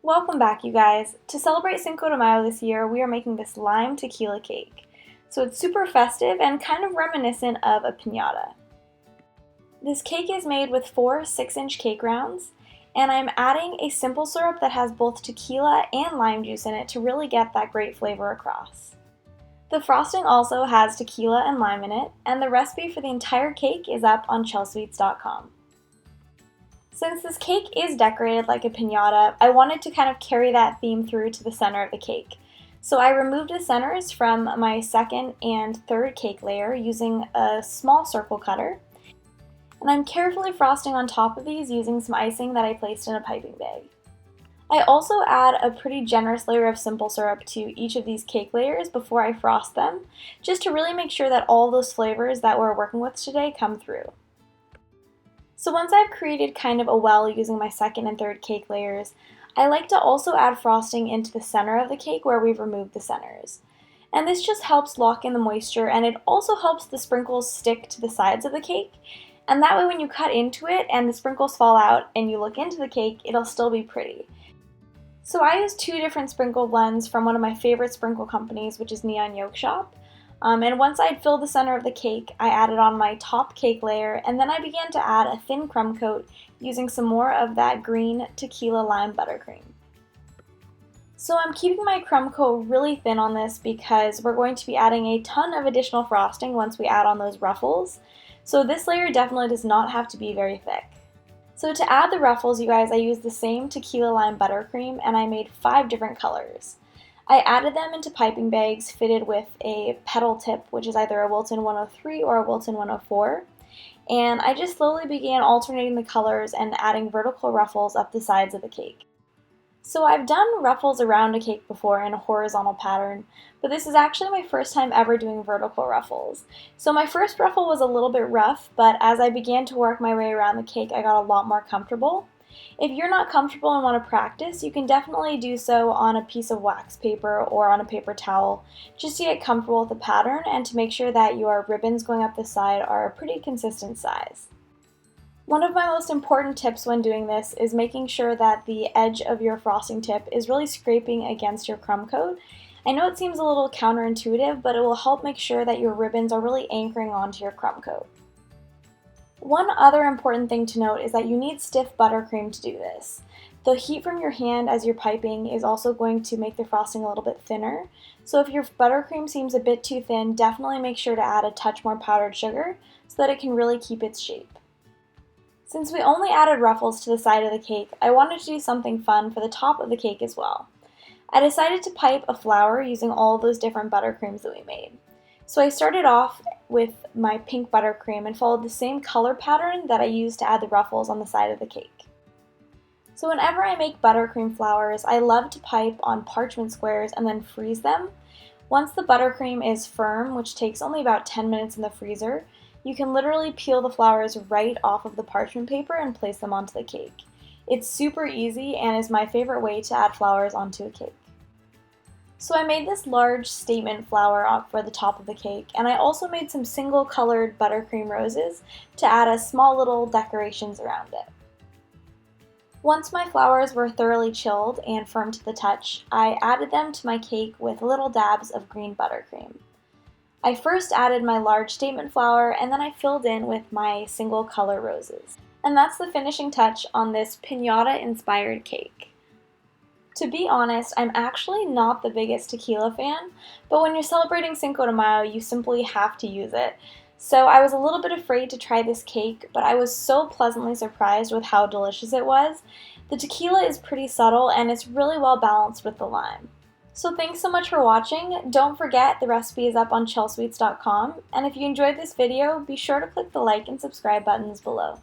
Welcome back, you guys. To celebrate Cinco de Mayo this year, we are making this lime tequila cake. So it's super festive and kind of reminiscent of a piñata. This cake is made with 4 6-inch cake rounds, and I'm adding a simple syrup that has both tequila and lime juice in it to really get that great flavor across. The frosting also has tequila and lime in it, and the recipe for the entire cake is up on Chelsweets.com. Since this cake is decorated like a piñata, I wanted to kind of carry that theme through to the center of the cake. So I removed the centers from my second and third cake layer using a small circle cutter. And I'm carefully frosting on top of these using some icing that I placed in a piping bag. I also add a pretty generous layer of simple syrup to each of these cake layers before I frost them, just to really make sure that all those flavors that we're working with today come through. So once I've created kind of a well using my second and third cake layers, I like to also add frosting into the center of the cake where we've removed the centers. And this just helps lock in the moisture, and it also helps the sprinkles stick to the sides of the cake. And that way when you cut into it and the sprinkles fall out and you look into the cake, it'll still be pretty. So I used 2 different sprinkle blends from one of my favorite sprinkle companies, which is Neon Yolk Shop. And once I'd filled the center of the cake, I added on my top cake layer, and then I began to add a thin crumb coat using some more of that green tequila lime buttercream. So I'm keeping my crumb coat really thin on this because we're going to be adding a ton of additional frosting once we add on those ruffles. So this layer definitely does not have to be very thick. So to add the ruffles, you guys, I used the same tequila lime buttercream, and I made 5 different colors. I added them into piping bags fitted with a petal tip, which is either a Wilton 103 or a Wilton 104, and I just slowly began alternating the colors and adding vertical ruffles up the sides of the cake. So I've done ruffles around a cake before in a horizontal pattern, but this is actually my first time ever doing vertical ruffles. So my first ruffle was a little bit rough, but as I began to work my way around the cake, I got a lot more comfortable. If you're not comfortable and want to practice, you can definitely do so on a piece of wax paper or on a paper towel, just to get comfortable with the pattern and to make sure that your ribbons going up the side are a pretty consistent size. One of my most important tips when doing this is making sure that the edge of your frosting tip is really scraping against your crumb coat. I know it seems a little counterintuitive, but it will help make sure that your ribbons are really anchoring onto your crumb coat. One other important thing to note is that you need stiff buttercream to do this. The heat from your hand as you're piping is also going to make the frosting a little bit thinner. So if your buttercream seems a bit too thin, definitely make sure to add a touch more powdered sugar so that it can really keep its shape. Since we only added ruffles to the side of the cake, I wanted to do something fun for the top of the cake as well. I decided to pipe a flower using all those different buttercreams that we made. So I started off with my pink buttercream and followed the same color pattern that I used to add the ruffles on the side of the cake. So whenever I make buttercream flowers, I love to pipe on parchment squares and then freeze them. Once the buttercream is firm, which takes only about 10 minutes in the freezer, you can literally peel the flowers right off of the parchment paper and place them onto the cake. It's super easy and is my favorite way to add flowers onto a cake. So I made this large statement flower for the top of the cake, and I also made some single colored buttercream roses to add as small little decorations around it. Once my flowers were thoroughly chilled and firm to the touch, I added them to my cake with little dabs of green buttercream. I first added my large statement flower, and then I filled in with my single color roses. And that's the finishing touch on this piñata inspired cake. To be honest, I'm actually not the biggest tequila fan, but when you're celebrating Cinco de Mayo, you simply have to use it. So I was a little bit afraid to try this cake, but I was so pleasantly surprised with how delicious it was. The tequila is pretty subtle and it's really well balanced with the lime. So thanks so much for watching. Don't forget the recipe is up on Chelsweets.com, and if you enjoyed this video, be sure to click the like and subscribe buttons below.